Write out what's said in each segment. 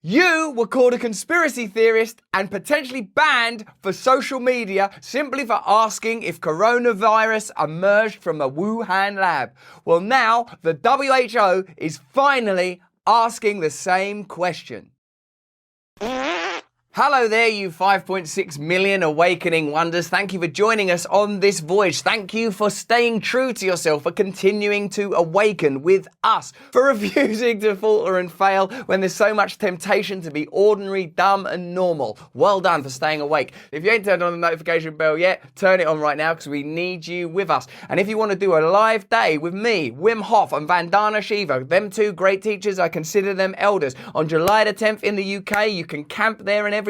You were called a conspiracy theorist and potentially banned for social media simply for asking if coronavirus emerged from a Wuhan lab. Well, now the WHO is finally asking the same question. Hello there, you 5.6 million awakening wonders. Thank you for joining us on this voyage. Thank you for staying true to yourself, for continuing to awaken with us, for refusing to falter and fail when there's so much temptation to be ordinary, dumb and normal. Well done for staying awake. If you ain't turned on the notification bell yet, turn it on right now because we need you with us. And if you want to do a live day with me, Wim Hof and Vandana Shiva, them two great teachers, I consider them elders, on July the 10th in the UK, you can camp there and everything.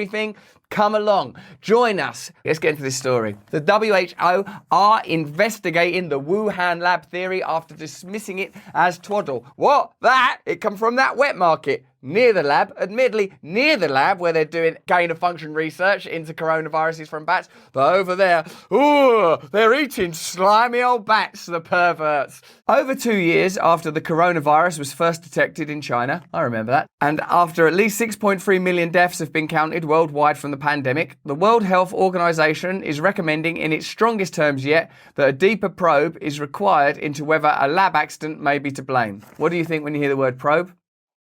Come along, join us. Let's get into this story. The WHO are investigating the Wuhan lab theory after dismissing it as twaddle. What? That? It come from that wet market near the lab, admittedly near the lab where they're doing gain-of-function research into coronaviruses from bats, but over there, ooh, they're eating slimy old bats, the perverts. Over 2 years after the coronavirus was first detected in China, I remember that, and after at least 6.3 million deaths have been counted worldwide from the pandemic, the World Health Organization is recommending in its strongest terms yet that a deeper probe is required into whether a lab accident may be to blame. What do you think when you hear the word probe?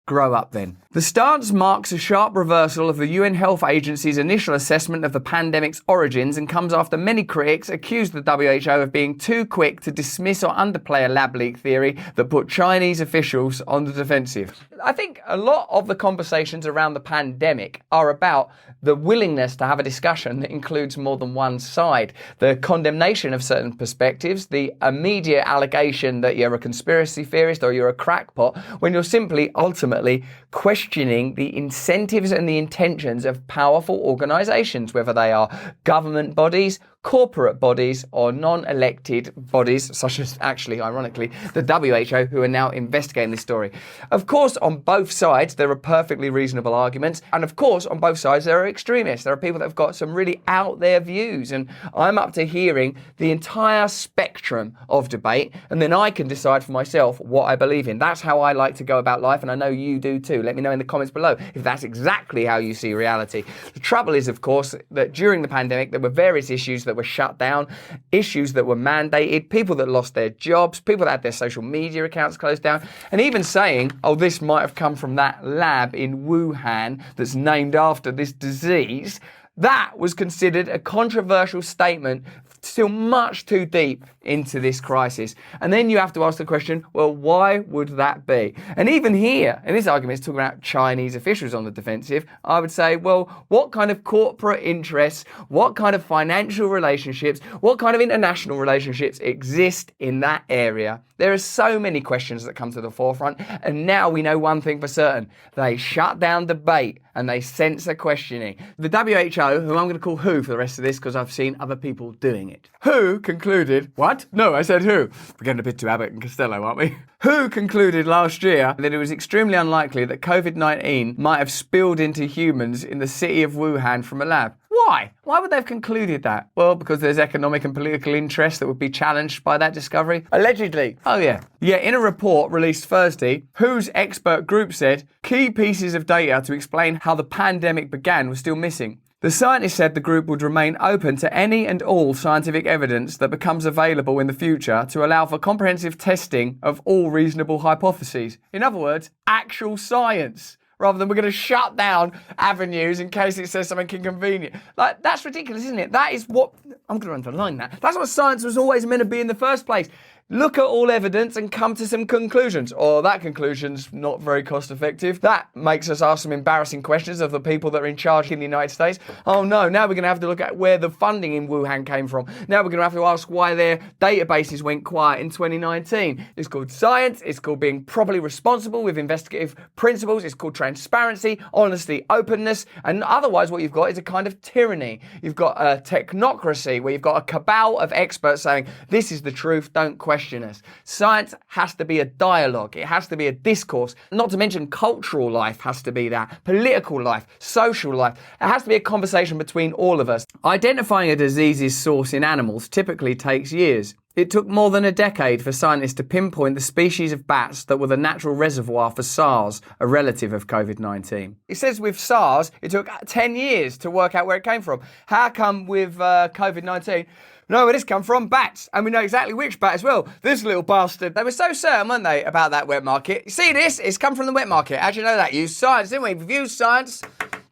Grow up then. The stance marks a sharp reversal of the UN Health Agency's initial assessment of the pandemic's origins and comes after many critics accused the WHO of being too quick to dismiss or underplay a lab leak theory that put Chinese officials on the defensive. I think a lot of the conversations around the pandemic are about the willingness to have a discussion that includes more than one side, the condemnation of certain perspectives, the immediate allegation that you're a conspiracy theorist or you're a crackpot, when you're simply ultimately questioning the incentives and the intentions of powerful organizations, whether they are government bodies, corporate bodies or non-elected bodies, such as, actually, ironically, the WHO, who are now investigating this story. Of course, on both sides, there are perfectly reasonable arguments. And of course, on both sides, there are extremists. There are people that have got some really out there views. And I'm up to hearing the entire spectrum of debate. And then I can decide for myself what I believe in. That's how I like to go about life. And I know you do too. Let me know in the comments below if that's exactly how you see reality. The trouble is, of course, that during the pandemic, there were various issues that were shut down, issues that were mandated, people that lost their jobs, people that had their social media accounts closed down, and even saying, oh, this might have come from that lab in Wuhan that's named after this disease. That was considered a controversial statement, still much too deep into this crisis. And then you have to ask the question, well, why would that be? And even here, in this argument, it's talking about Chinese officials on the defensive. I would say, well, what kind of corporate interests, what kind of financial relationships, what kind of international relationships exist in that area? There are so many questions that come to the forefront. And now we know one thing for certain. They shut down debate and they censor questioning. The WHO, who I'm going to call WHO for the rest of this because I've seen other people doing it. WHO concluded, what? No, I said WHO. We're getting a bit too Abbott and Costello, aren't we? WHO concluded last year that it was extremely unlikely that COVID-19 might have spilled into humans in the city of Wuhan from a lab. Why? Why would they have concluded that? Well, because there's economic and political interests that would be challenged by that discovery. Allegedly. Oh, yeah. Yeah, in a report released Thursday, WHO's expert group said key pieces of data to explain how the pandemic began were still missing. The scientists said the group would remain open to any and all scientific evidence that becomes available in the future to allow for comprehensive testing of all reasonable hypotheses. In other words, actual science. Rather than we're going to shut down avenues in case it says something inconvenient. Like, that's ridiculous, isn't it? That is what, I'm going to underline that. That's what science was always meant to be in the first place. Look at all evidence and come to some conclusions. Or that conclusion's not very cost effective. That makes us ask some embarrassing questions of the people that are in charge in the United States. Oh no, now we're going to have to look at where the funding in Wuhan came from. Now we're going to have to ask why their databases went quiet in 2019. It's called science. It's called being properly responsible with investigative principles. It's called transparency, honesty, openness. And otherwise what you've got is a kind of tyranny. You've got a technocracy where you've got a cabal of experts saying, this is the truth, don't question us. Science has to be a dialogue. It has to be a discourse. Not to mention cultural life has to be that. Political life, social life. It has to be a conversation between all of us. Identifying a disease's source in animals typically takes years. It took more than a decade for scientists to pinpoint the species of bats that were the natural reservoir for SARS, a relative of COVID-19. It says with SARS, it took 10 years to work out where it came from. How come with COVID-19? No, where this come from? Bats. And we know exactly which bat as well. This little bastard. They were so certain, weren't they, about that wet market? You see this? It's come from the wet market. How'd you know that? Use science, didn't we? We've used science.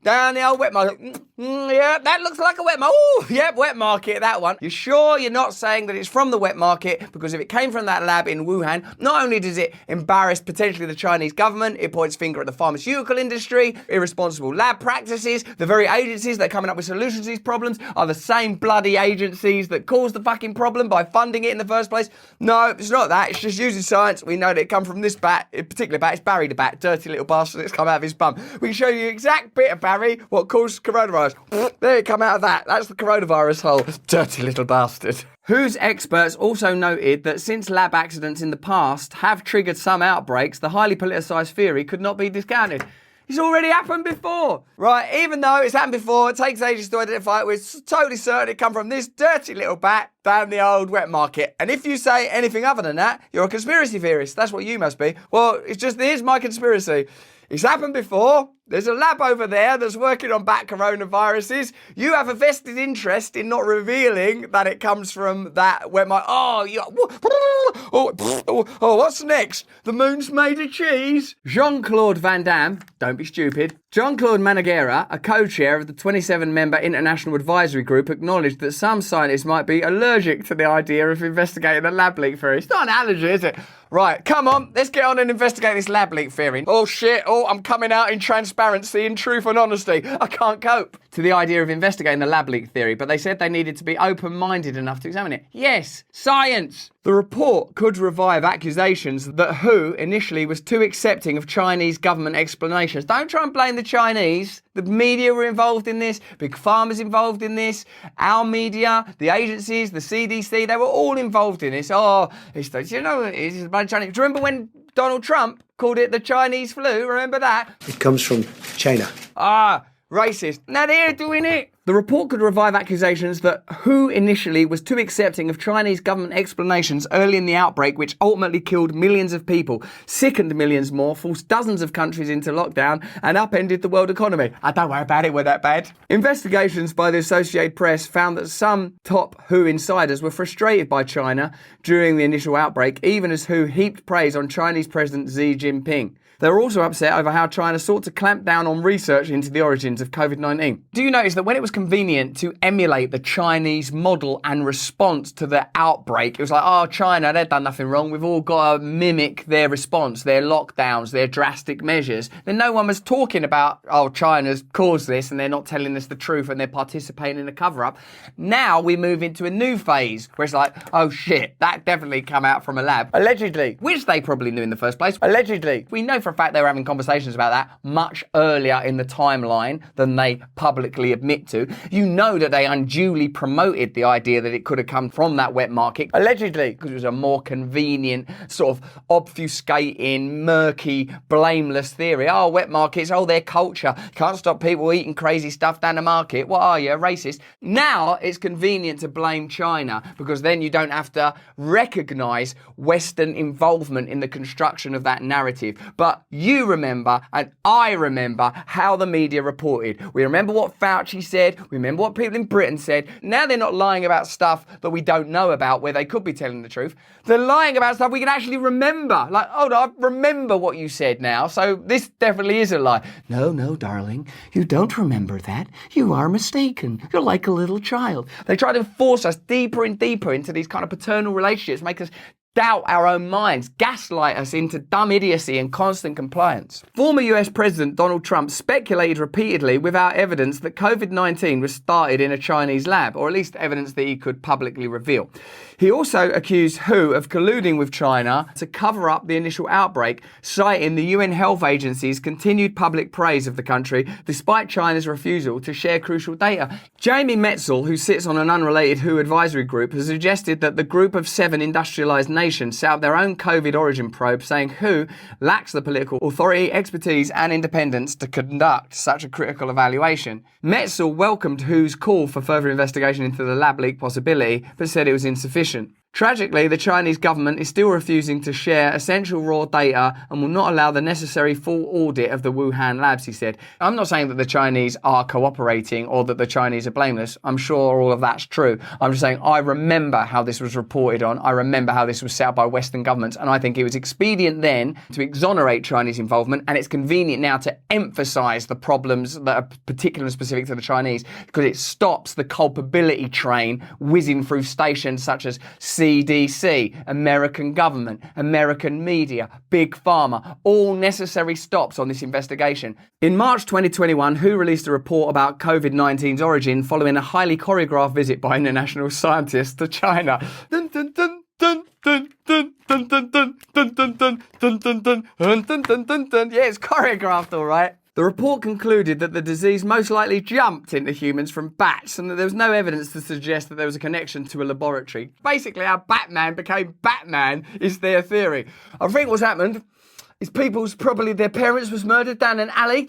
Down the old wet market. Yeah, that looks like a wet market. Oh, yep, wet market, that one. You sure you're not saying that it's from the wet market? Because if it came from that lab in Wuhan, not only does it embarrass potentially the Chinese government, it points finger at the pharmaceutical industry, irresponsible lab practices, the very agencies that are coming up with solutions to these problems are the same bloody agencies that caused the fucking problem by funding it in the first place. No, it's not that. It's just using science. We know that it come from this bat, a particular bat. It's Barry the bat, dirty little bastard that's come out of his bum. We can show you the exact bit of Barry, what caused coronavirus. There it come out of that. That's the coronavirus hole. Dirty little bastard. WHO's experts also noted that since lab accidents in the past have triggered some outbreaks, the highly politicised theory could not be discounted. It's already happened before. Right, even though it's happened before, it takes ages to identify it, we're totally certain it come from this dirty little bat down the old wet market. And if you say anything other than that, you're a conspiracy theorist. That's what you must be. Well, it's just, here's my conspiracy. It's happened before. There's a lab over there that's working on bat coronaviruses. You have a vested interest in not revealing that it comes from that wet market. Oh, what's next? The moon's made of cheese. Jean-Claude Van Damme, don't be stupid. Jean-Claude Managera, a co-chair of the 27-member International Advisory Group, acknowledged that some scientists might be allergic to the idea of investigating the lab leak theory. It's not an allergy, is it? Right, come on, let's get on and investigate this lab leak theory. Oh shit, I'm coming out in transparency and truth and honesty. I can't cope. To the idea of investigating the lab leak theory, but they said they needed to be open-minded enough to examine it. Yes, science! The report could revive accusations that WHO initially was too accepting of Chinese government explanations. Don't try and blame the Chinese. The media were involved in this, Big Pharma's involved in this, our media, the agencies, the CDC, they were all involved in this. It's a bunch of Chinese. Do you remember when Donald Trump called it the Chinese flu? Remember that? It comes from China. Racist. Now they're doing it. The report could revive accusations that WHO initially was too accepting of Chinese government explanations early in the outbreak, which ultimately killed millions of people, sickened millions more, forced dozens of countries into lockdown, and upended the world economy. Don't worry about it, we're that bad. Investigations by the Associated Press found that some top WHO insiders were frustrated by China during the initial outbreak, even as WHO heaped praise on Chinese President Xi Jinping. They were also upset over how China sought to clamp down on research into the origins of COVID-19. Do you notice that when it was convenient to emulate the Chinese model and response to the outbreak, it was like, China, they've done nothing wrong. We've all got to mimic their response, their lockdowns, their drastic measures. Then no one was talking about, China's caused this and they're not telling us the truth and they're participating in a cover-up. Now we move into a new phase where it's like, oh shit, that definitely come out from a lab. Allegedly. Which they probably knew in the first place. Allegedly. We know for a fact they were having conversations about that much earlier in the timeline than they publicly admit to. You know that they unduly promoted the idea that it could have come from that wet market, allegedly, because it was a more convenient, sort of obfuscating, murky, blameless theory. Wet markets, their culture. Can't stop people eating crazy stuff down the market. What are you, a racist? Now it's convenient to blame China, because then you don't have to recognise Western involvement in the construction of that narrative. But you remember, and I remember, how the media reported. We remember what Fauci said. We remember what people in Britain said. Now they're not lying about stuff that we don't know about, where they could be telling the truth. They're lying about stuff we can actually remember. Like, I remember what you said now, so this definitely is a lie. No, darling, you don't remember that. You are mistaken. You're like a little child. They try to force us deeper and deeper into these kind of paternal relationships, make us doubt our own minds, gaslight us into dumb idiocy and constant compliance. Former US President Donald Trump speculated repeatedly without evidence that COVID-19 was started in a Chinese lab, or at least evidence that he could publicly reveal. He also accused WHO of colluding with China to cover up the initial outbreak, citing the UN Health Agency's continued public praise of the country despite China's refusal to share crucial data. Jamie Metzel, who sits on an unrelated WHO advisory group, has suggested that the group of 7 industrialized nations set up their own COVID origin probe, saying WHO lacks the political authority, expertise and independence to conduct such a critical evaluation. Metzel welcomed WHO's call for further investigation into the lab leak possibility, but said it was insufficient. Tragically, the Chinese government is still refusing to share essential raw data and will not allow the necessary full audit of the Wuhan labs, he said. I'm not saying that the Chinese are cooperating or that the Chinese are blameless. I'm sure all of that's true. I'm just saying I remember how this was reported on. I remember how this was set up by Western governments, and I think it was expedient then to exonerate Chinese involvement, and it's convenient now to emphasize the problems that are particular and specific to the Chinese, because it stops the culpability train whizzing through stations such as CDC, American government, American media, Big Pharma, all necessary stops on this investigation. In March 2021, WHO released a report about COVID-19's origin following a highly choreographed visit by international scientists to China. Dun, dun, dun, dun, dun, dun, dun, dun, dun, dun, dun, dun, dun, dun, dun, dun, dun, dun, dun. Yeah, it's choreographed, all right. The report concluded that the disease most likely jumped into humans from bats and that there was no evidence to suggest that there was a connection to a laboratory. Basically, how Batman became Batman is their theory. I think what's happened is probably their parents was murdered down an alley, and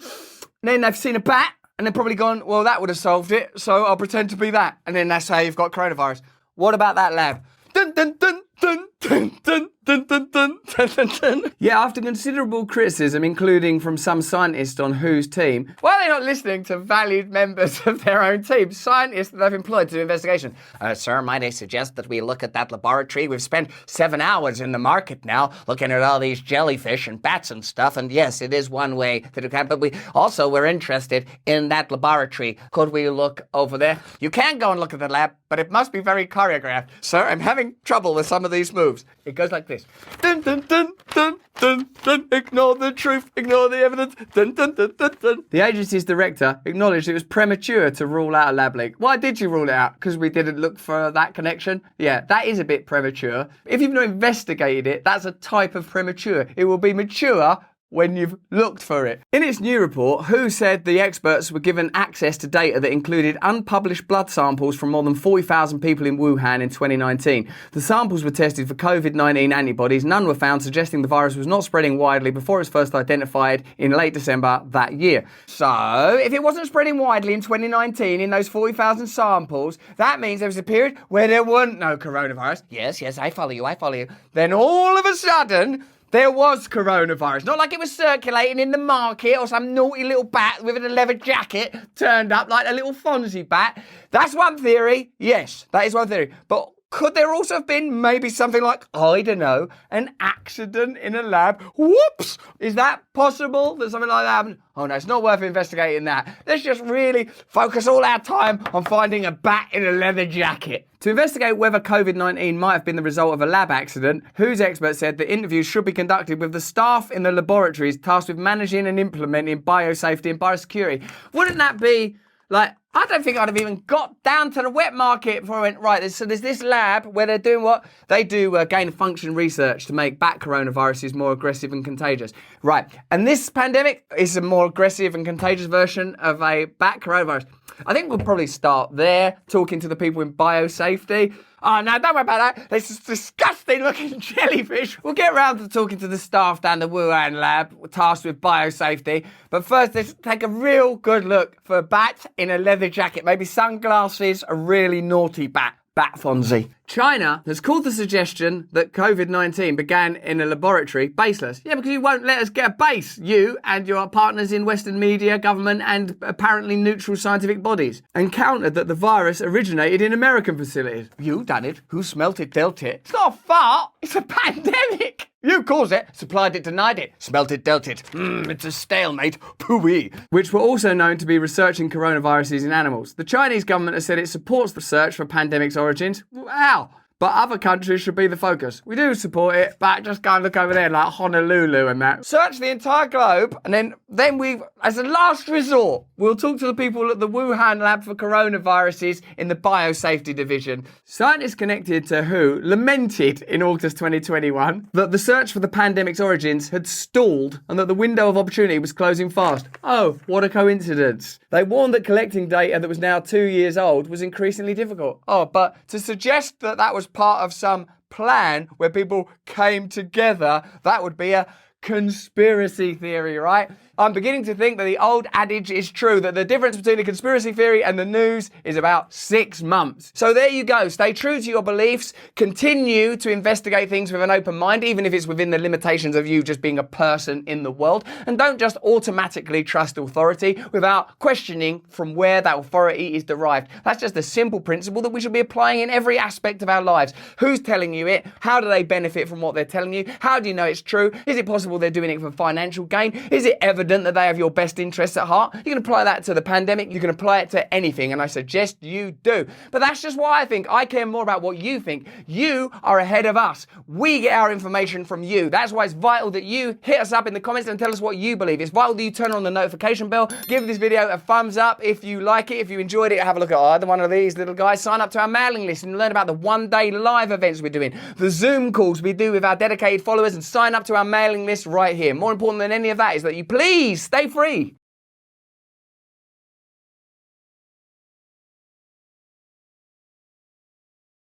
then they've seen a bat, and they've probably gone, well, that would have solved it, so I'll pretend to be that. And then that's how you've got coronavirus. What about that lab? Dun, dun, dun, dun, dun, dun. Dun, dun, dun, dun, dun, dun. Yeah, after considerable criticism, including from some scientists on WHO's team, why are they not listening to valued members of their own team, scientists that they've employed to do investigation? Sir, might I suggest that we look at that laboratory? We've spent 7 hours in the market now looking at all these jellyfish and bats and stuff, and yes, it is one way that it can, but we're interested in that laboratory. Could we look over there? You can go and look at the lab, but it must be very choreographed. Sir, I'm having trouble with some of these moves. It goes like this. Dun, dun, dun, dun, dun, dun. Ignore the truth, ignore the evidence. Dun, dun, dun, dun, dun. The agency's director acknowledged it was premature to rule out a lab leak. Why did you rule it out? Because we didn't look for that connection? Yeah, that is a bit premature. If you've not investigated it, that's a type of premature. It will be mature when you've looked for it. In its new report, WHO said the experts were given access to data that included unpublished blood samples from more than 40,000 people in Wuhan in 2019. The samples were tested for COVID-19 antibodies. None were found, suggesting the virus was not spreading widely before it was first identified in late December that year. So, if it wasn't spreading widely in 2019 in those 40,000 samples, that means there was a period where there weren't no coronavirus. Yes, I follow you. Then all of a sudden, there was coronavirus. Not like it was circulating in the market or some naughty little bat with a leather jacket turned up like a little Fonzie bat. That's one theory. Yes, that is one theory. But could there also have been maybe something like, I don't know, an accident in a lab? Whoops! Is that possible that something like that happened? Oh no, it's not worth investigating that. Let's just really focus all our time on finding a bat in a leather jacket. To investigate whether COVID-19 might have been the result of a lab accident, WHO's experts said that interviews should be conducted with the staff in the laboratories tasked with managing and implementing biosafety and biosecurity. Wouldn't that be like, I don't think I'd have even got down to the wet market before I went, right, so there's this lab where they're doing what? They do gain-of-function research to make bat coronaviruses more aggressive and contagious. Right, and this pandemic is a more aggressive and contagious version of a bat coronavirus. I think we'll probably start there, talking to the people in biosafety. Oh, no, don't worry about that. There's this disgusting-looking jellyfish. We'll get around to talking to the staff down the Wuhan lab, tasked with biosafety. But first, let's take a real good look for a bat in a leather jacket. Maybe sunglasses, a really naughty bat. Bat Fonzie. China has called the suggestion that COVID-19 began in a laboratory baseless. Yeah, because you won't let us get a base, you and your partners in Western media, government and apparently neutral scientific bodies, and countered that the virus originated in American facilities. You done it. Who smelt it, dealt it. It's not a fart. It's a pandemic. You caused it, supplied it, denied it, smelt it, dealt it. It's a stalemate. Pooey. Which were also known to be researching coronaviruses in animals. The Chinese government has said it supports the search for pandemic's origins. Wow. But other countries should be the focus. We do support it, but just go and look over there like Honolulu and that. Search the entire globe, and then we, as a last resort, we'll talk to the people at the Wuhan lab for coronaviruses in the biosafety division. Scientists connected to WHO lamented in August 2021 that the search for the pandemic's origins had stalled and that the window of opportunity was closing fast. Oh, what a coincidence. They warned that collecting data that was now 2 years old was increasingly difficult. Oh, but to suggest that that was part of some plan where people came together, that would be a conspiracy theory, right? I'm beginning to think that the old adage is true, that the difference between a conspiracy theory and the news is about 6 months. So there you go. Stay true to your beliefs. Continue to investigate things with an open mind, even if it's within the limitations of you just being a person in the world. And don't just automatically trust authority without questioning from where that authority is derived. That's just a simple principle that we should be applying in every aspect of our lives. Who's telling you it? How do they benefit from what they're telling you? How do you know it's true? Is it possible they're doing it for financial gain? Is it evident that they have your best interests at heart? You can apply that to the pandemic. You can apply it to anything, and I suggest you do. But that's just what I think. I care more about what you think. You are ahead of us. We get our information from you. That's why it's vital that you hit us up in the comments and tell us what you believe. It's vital that you turn on the notification bell. Give this video a thumbs up if you like it. If you enjoyed it, have a look at either one of these little guys. Sign up to our mailing list and learn about the one-day live events we're doing, the Zoom calls we do with our dedicated followers, and sign up to our mailing list right here. More important than any of that is that you please stay free.